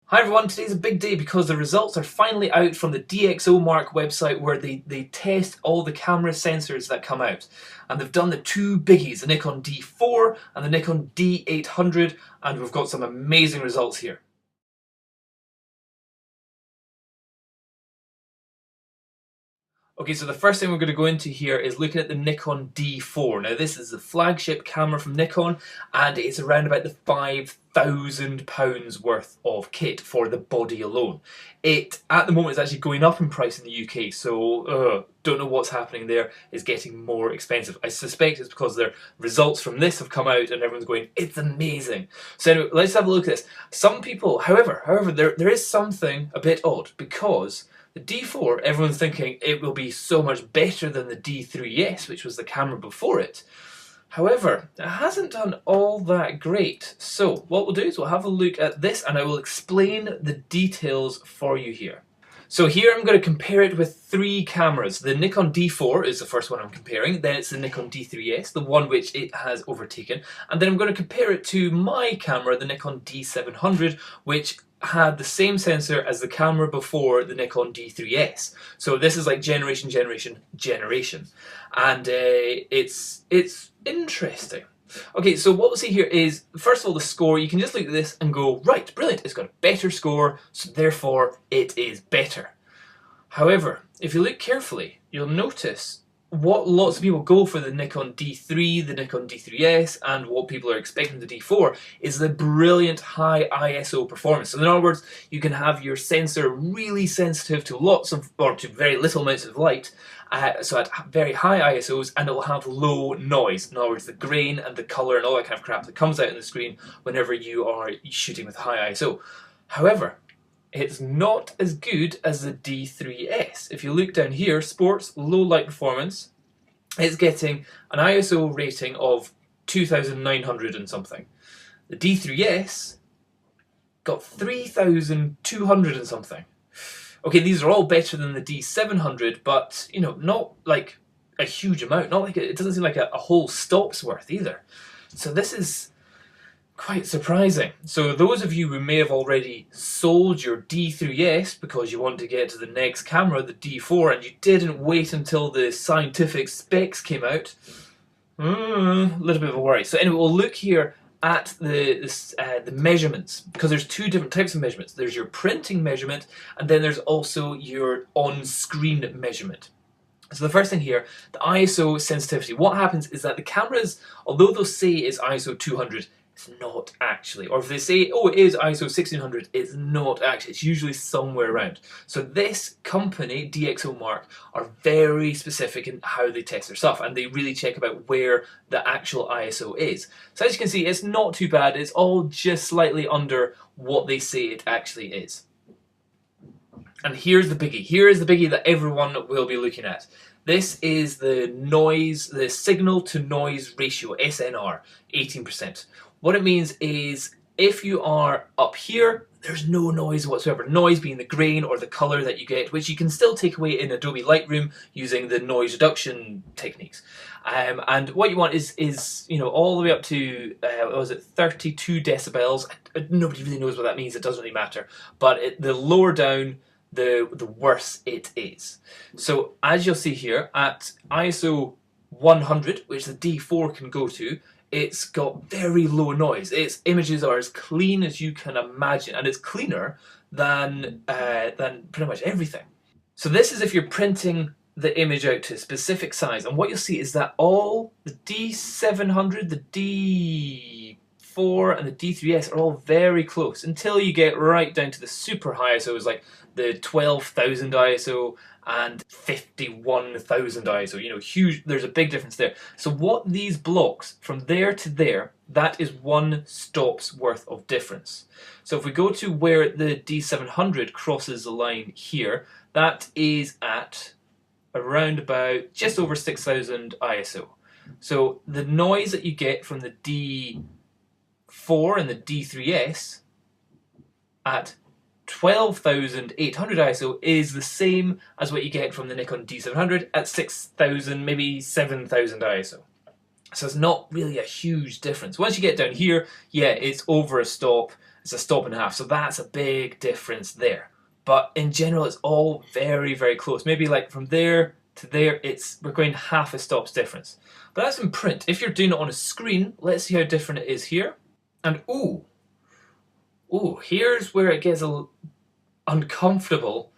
Hi everyone, today's a big day because the results are finally out from the DxOMark website where they test all the camera sensors that come out. And they've done the two biggies, the Nikon D4 and the Nikon D800, and we've got some amazing results here. Okay, so the first thing we're going to go into here is looking at the Nikon D4. Now this is the flagship camera from Nikon and it's around about the £5,000 worth of kit for the body alone. It, at the moment, is actually going up in price in the UK, so don't know what's happening there. It's getting more expensive. I suspect it's because their results from this have come out and everyone's going, it's amazing. So anyway, let's have a look at this. Some people, however, there is something a bit odd because the D4, everyone's thinking it will be so much better than the D3S, which was the camera before it. However, it hasn't done all that great. So what we'll do is we'll have a look at this and I will explain the details for you here. So here I'm going to compare it with three cameras. The Nikon D4 is the first one I'm comparing, then it's the Nikon D3S, the one which it has overtaken, and then I'm going to compare it to my camera, the Nikon D700, which had the same sensor as the camera before the Nikon D3S. So this is like generation. And it's interesting. Okay, so what we'll see here is, first of all, the score. You can just look at this and go, right, brilliant, it's got a better score, so therefore it is better. However, if you look carefully, you'll notice what lots of people go for the Nikon D3, the Nikon D3S, and what people are expecting the D4 is the brilliant high ISO performance. So in other words, you can have your sensor really sensitive to lots of, or to very little amounts of light, so at very high ISOs, and it will have low noise. In other words, the grain and the colour and all that kind of crap that comes out in the screen whenever you are shooting with high ISO. However, it's not as good as the D3S. If you look down here, sports, low light performance, it's getting an ISO rating of 2,900 and something. The D3S got 3,200 and something. Okay, these are all better than the D700, but, you know, not like a huge amount. Not like it doesn't seem like a whole stop's worth either. So this is quite surprising. So those of you who may have already sold your D3S because you want to get to the next camera, the D4, and you didn't wait until the scientific specs came out, a little bit of a worry. So anyway, we'll look here at the measurements, because there's two different types of measurements. There's your printing measurement, and then there's also your on-screen measurement. So the first thing here, the ISO sensitivity. What happens is that the cameras, although they'll say it's ISO 200, it's not actually. Or if they say, oh, it is ISO 1600, it's not actually. It's usually somewhere around. So this company, DxOMark, are very specific in how they test their stuff, and they really check about where the actual ISO is. So as you can see, it's not too bad. It's all just slightly under what they say it actually is. And here's the biggie. Here is the biggie that everyone will be looking at. This is the noise, the signal to noise ratio, SNR, 18%. What it means is if you are up here, there's no noise whatsoever. Noise being the grain or the color that you get, which you can still take away in Adobe Lightroom using the noise reduction techniques. And what you want is you know, all the way up to what was it, 32 decibels. Nobody really knows what that means. It doesn't really matter. But the lower down, the worse it is. So as you'll see here, at ISO 100, which the D4 can go to, it's got very low noise. Its images are as clean as you can imagine, and it's cleaner than pretty much everything. So this is if you're printing the image out to a specific size, and what you'll see is that all the D700, the D4 and the D3S are all very close until you get right down to the super high ISOs like the 12,000 ISO and 51,000 ISO, you know, huge, there's a big difference there. So what these blocks from there to there, that is one stop's worth of difference. So if we go to where the D700 crosses the line here, that is at around about just over 6,000 ISO. So the noise that you get from the D4 and the D3S at 12,800 ISO is the same as what you get from the Nikon D700 at 6,000, maybe 7,000 ISO. So it's not really a huge difference. Once you get down here, yeah, it's over a stop. It's a stop and a half, so that's a big difference there. But in general, it's all very, very close. Maybe like from there to there, we're going half a stop's difference. But that's in print. If you're doing it on a screen, let's see how different it is here. And ooh, here's where it gets uncomfortable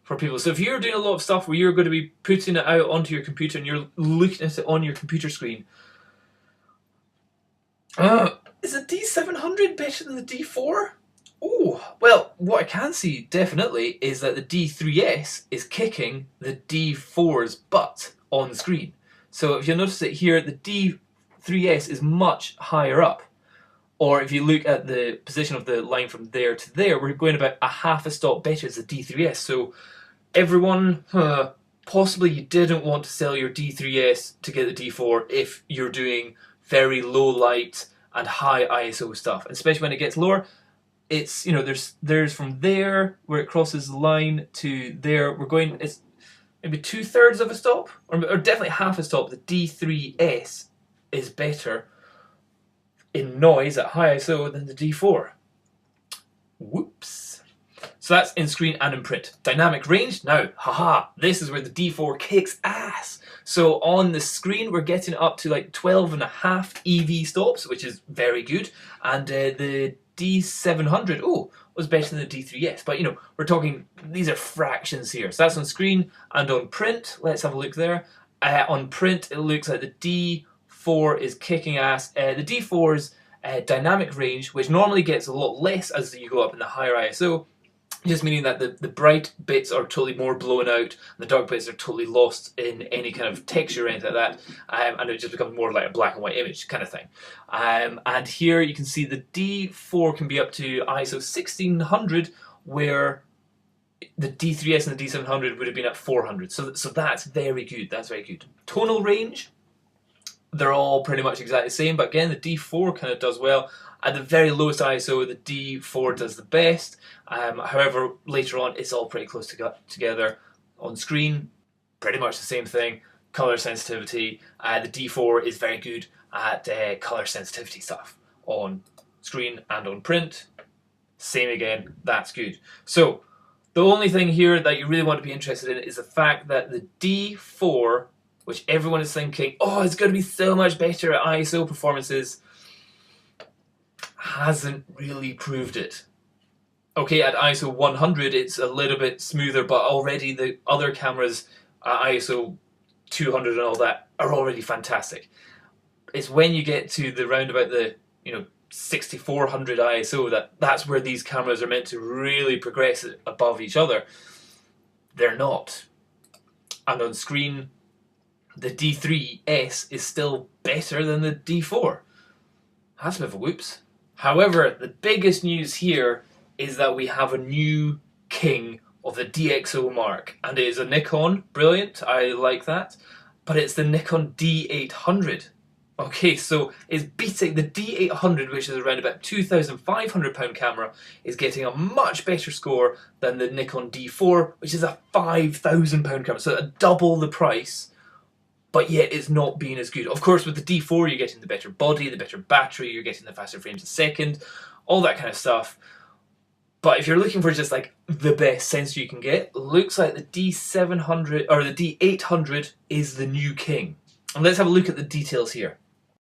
for people. So if you're doing a lot of stuff where you're going to be putting it out onto your computer and you're looking at it on your computer screen, is the D700 better than the D4? Oh, well, what I can see definitely is that the D3S is kicking the D4's butt on screen. So if you'll notice it here, the D3S is much higher up. Or if you look at the position of the line from there to there, we're going about a half a stop better as the D3S. So everyone, possibly you didn't want to sell your D3S to get the D4 if you're doing very low light and high ISO stuff. And especially when it gets lower, it's, you know, there's from there where it crosses the line to there, it's maybe 2/3 of a stop, or definitely half a stop. The D3S is better in noise at high ISO than the D4. Whoops. So that's in screen and in print. Dynamic range, now, haha, this is where the D4 kicks ass. So on the screen, we're getting up to like 12.5 EV stops, which is very good. And the D700, was better than the D3S. But, you know, we're talking, these are fractions here. So that's on screen and on print. Let's have a look there. On print, it looks like the D4 is kicking ass. The D4's dynamic range, which normally gets a lot less as you go up in the higher ISO, just meaning that the bright bits are totally more blown out, and the dark bits are totally lost in any kind of texture or anything like that, and it just becomes more like a black and white image kind of thing. And here you can see the D4 can be up to ISO 1600, where the D3S and the D700 would have been at 400. So that's very good. That's very good. Tonal range, they're all pretty much exactly the same, but again, the D4 kind of does well. At the very lowest ISO, the D4 does the best. However, later on, it's all pretty close together. On screen, pretty much the same thing. Color sensitivity, the D4 is very good at color sensitivity stuff. On screen and on print, same again, that's good. So, the only thing here that you really want to be interested in is the fact that the D4, which everyone is thinking, oh, it's going to be so much better at ISO performances, hasn't really proved it. Okay, at ISO 100 it's a little bit smoother, but already the other cameras at ISO 200 and all that are already fantastic. It's when you get to the round about the 6400 ISO that's where these cameras are meant to really progress above each other. They're not. And on screen, the D3S is still better than the D4. That's a bit of a whoops. However, the biggest news here is that we have a new king of the DxO mark, and it is a Nikon. Brilliant, I like that. But it's the Nikon D800. Okay, so it's beating the D800, which is around about £2,500 camera, is getting a much better score than the Nikon D4, which is a £5,000 camera. So at double the price, but yet it's not being as good. Of course, with the D4, you're getting the better body, the better battery, you're getting the faster frames a second, all that kind of stuff. But if you're looking for just like the best sensor you can get, looks like the D700 or the D800 is the new king. And let's have a look at the details here.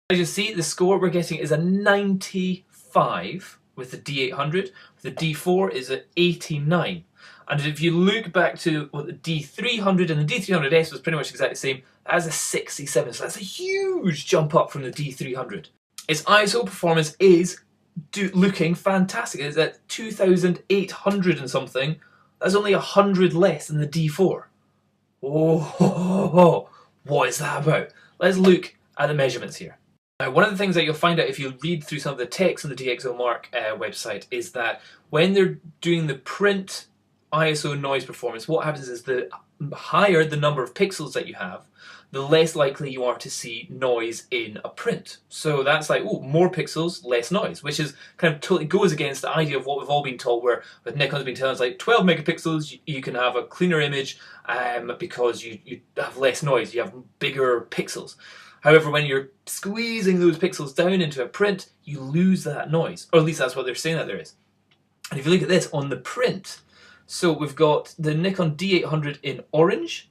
As you see, the score we're getting is a 95 with the D800. The D4 is at 89. And if you look back to what the D300 and the D300S was pretty much exactly the same, that's a 67. So that's a huge jump up from the D300. Its ISO performance is looking fantastic. It's at 2,800 and something. That's only 100 less than the D4. Oh, what is that about? Let's look at the measurements here. Now, one of the things that you'll find out if you read through some of the text on the DxO Mark website is that when they're doing the print ISO noise performance, what happens is the higher the number of pixels that you have, the less likely you are to see noise in a print. So that's like, oh, more pixels, less noise, which is kind of totally goes against the idea of what we've all been taught, where with Nikon's been telling us like 12 megapixels, you can have a cleaner image because you have less noise, you have bigger pixels. However, when you're squeezing those pixels down into a print, you lose that noise, or at least that's what they're saying that there is. And if you look at this on the print, so we've got the Nikon D800 in orange,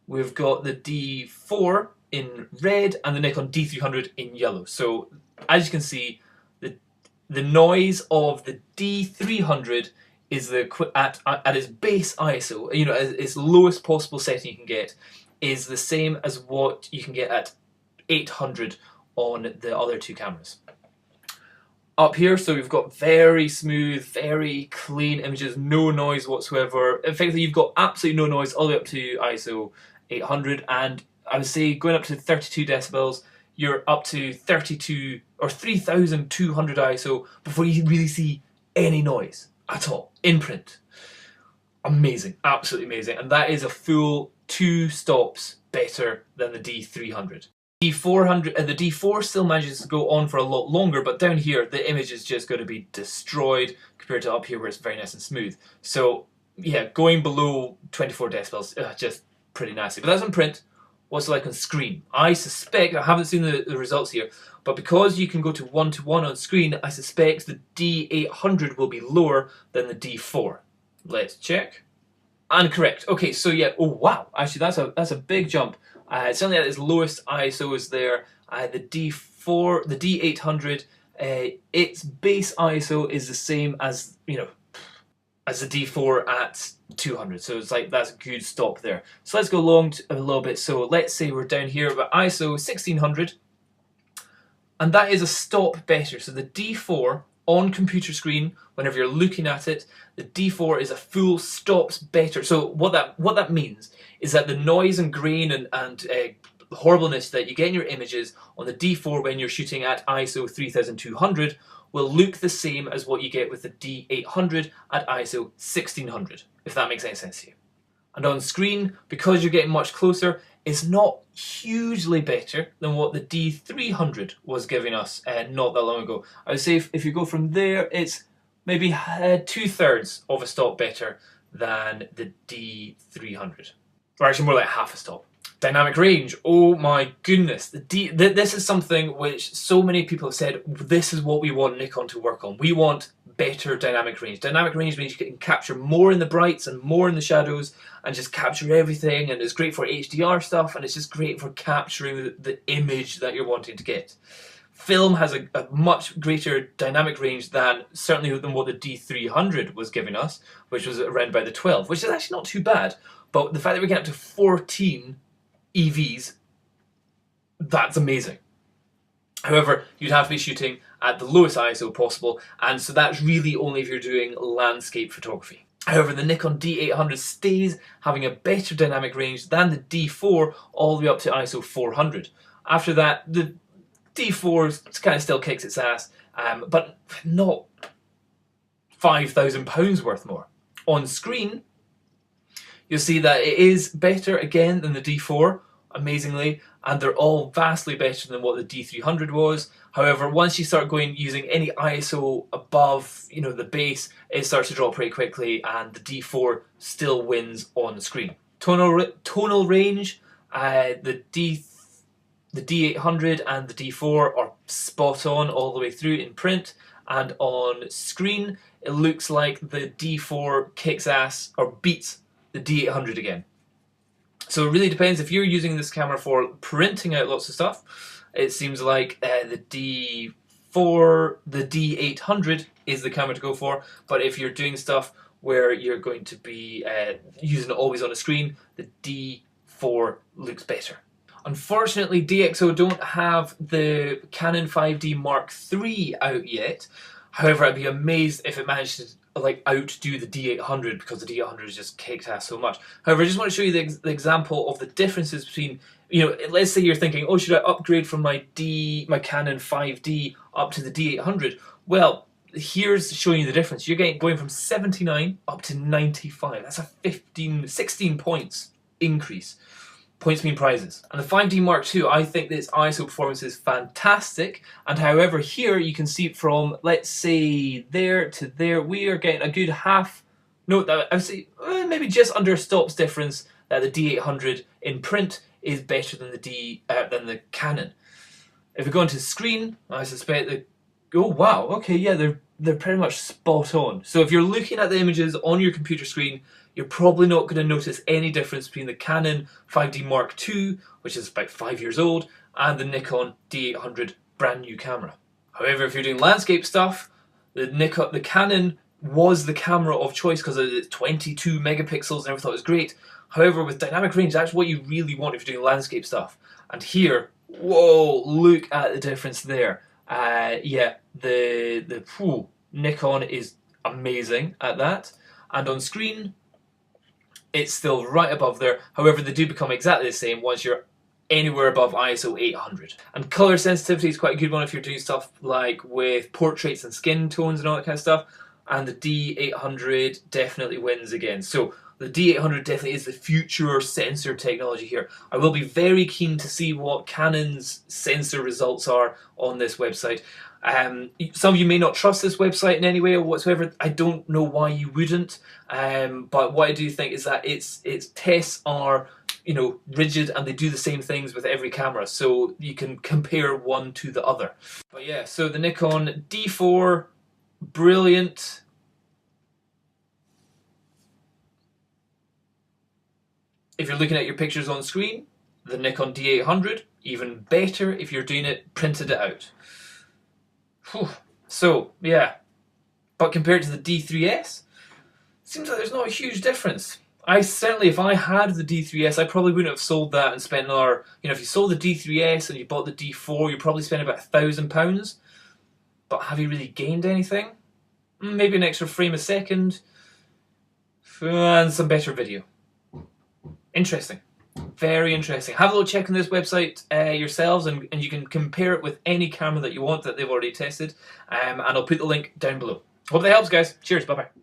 we've got the D4 in red, and the Nikon D300 in yellow. So as you can see, the noise of the D300 is at its base ISO, you know, at its lowest possible setting you can get, is the same as what you can get at 800 on the other two cameras. Up here, so we've got very smooth, very clean images, no noise whatsoever. Effectively, you've got absolutely no noise all the way up to ISO 800, and I would say going up to 32 decibels, you're up to 32 or 3200 ISO before you really see any noise at all in print. Amazing, absolutely amazing, and that is a full 2 stops better than the D300. The D4 still manages to go on for a lot longer, but down here the image is just going to be destroyed compared to up here where it's very nice and smooth. So yeah, going below 24 decibels, just pretty nasty. But that's on print. What's it like on screen? I suspect, I haven't seen the results here, but because you can go to 1:1 on screen, I suspect the D800 will be lower than the D4. Let's check. And correct. Okay, so yeah, oh wow, actually that's a big jump. Certainly at its lowest ISO is there. The D4, the D800, its base ISO is the same as, you know, as the D4 at 200. So it's like, that's a good stop there. So let's go along a little bit. So let's say we're down here about ISO 1600, and that is a stop better. So the D4 on computer screen, whenever you're looking at it, the D4 is a full stops better. So what that means is that the noise and grain and horribleness that you get in your images on the D4 when you're shooting at ISO 3200 will look the same as what you get with the D800 at ISO 1600, if that makes any sense to you. And on screen, because you're getting much closer, it's not hugely better than what the D300 was giving us not that long ago. I would say if you go from there, it's maybe 2/3 of a stop better than the D300. Or actually more like half a stop. Dynamic range, oh my goodness. This is something which so many people have said, this is what we want Nikon to work on. We want better dynamic range. Dynamic range means you can capture more in the brights and more in the shadows and just capture everything, and it's great for HDR stuff, and it's just great for capturing the image that you're wanting to get. Film has a much greater dynamic range than certainly than what the D300 was giving us, which was around about the 12, which is actually not too bad. But the fact that we get up to 14 EVs, that's amazing. However, you'd have to be shooting at the lowest ISO possible, and so that's really only if you're doing landscape photography. However, the Nikon D800 stays having a better dynamic range than the D4 all the way up to ISO 400. After that, the D4 kind of still kicks its ass, but not £5,000 worth more. On screen, you'll see that it is better again than the D4, amazingly, and they're all vastly better than what the D300 was. However, once you start using any ISO above, you know, the base, it starts to drop pretty quickly, and the D4 still wins on the screen. Tonal range, the D800 and the D4 are spot on all the way through in print, and on screen it looks like the D4 kicks ass or beats the D800 again. So it really depends. If you're using this camera for printing out lots of stuff, it seems like the D800 is the camera to go for. But if you're doing stuff where you're going to be using it always on a screen, the D4 looks better. Unfortunately, DxO don't have the Canon 5D Mark III out yet. However, I'd be amazed if it managed to like outdo the D800, because the D800 has just kicked ass so much. However, I just want to show you the example of the differences between, you know, let's say you're thinking, oh, should I upgrade from my Canon 5D up to the D800? Well, here's showing you the difference. You're going from 79 up to 95. That's a 16 points increase. Points mean prizes. And the 5D Mark II, I think this ISO performance is fantastic. And however, here you can see from, let's say, there to there, we are getting a good half, no, I would say maybe just under a stops difference that the D800 in print is better than the Canon. If we go into screen, I suspect that, oh wow, okay, yeah, they're they're pretty much spot on. So if you're looking at the images on your computer screen, you're probably not going to notice any difference between the Canon 5D Mark II, which is about 5 years old, and the Nikon D800 brand new camera. However, if you're doing landscape stuff, the Canon was the camera of choice because of its 22 megapixels and everyone thought it was great. However, with dynamic range, that's what you really want if you're doing landscape stuff. And here, whoa, look at the difference there. Yeah, the Nikon is amazing at that. And on screen, it's still right above there. However, they do become exactly the same once you're anywhere above ISO 800. And color sensitivity is quite a good one if you're doing stuff like with portraits and skin tones and all that kind of stuff. And the D800 definitely wins again. So the D800 definitely is the future sensor technology here. I will be very keen to see what Canon's sensor results are on this website. Some of you may not trust this website in any way or whatsoever. I don't know why you wouldn't. But what I do think is that its tests are, you know, rigid, and they do the same things with every camera, so you can compare one to the other. But yeah, so the Nikon D4, brilliant. If you're looking at your pictures on screen, the Nikon D800, even better if you're doing it, printed it out. Whew. So, yeah. But compared to the D3S, seems like there's not a huge difference. I certainly, if I had the D3S, I probably wouldn't have sold that and spent another, you know, if you sold the D3S and you bought the D4, you'd probably spend about £1,000. But have you really gained anything? Maybe an extra frame a second and some better video. Interesting. Very interesting. Have a little check on this website yourselves, and you can compare it with any camera that you want that they've already tested. And I'll put the link down below. Hope that helps, guys. Cheers. Bye-bye.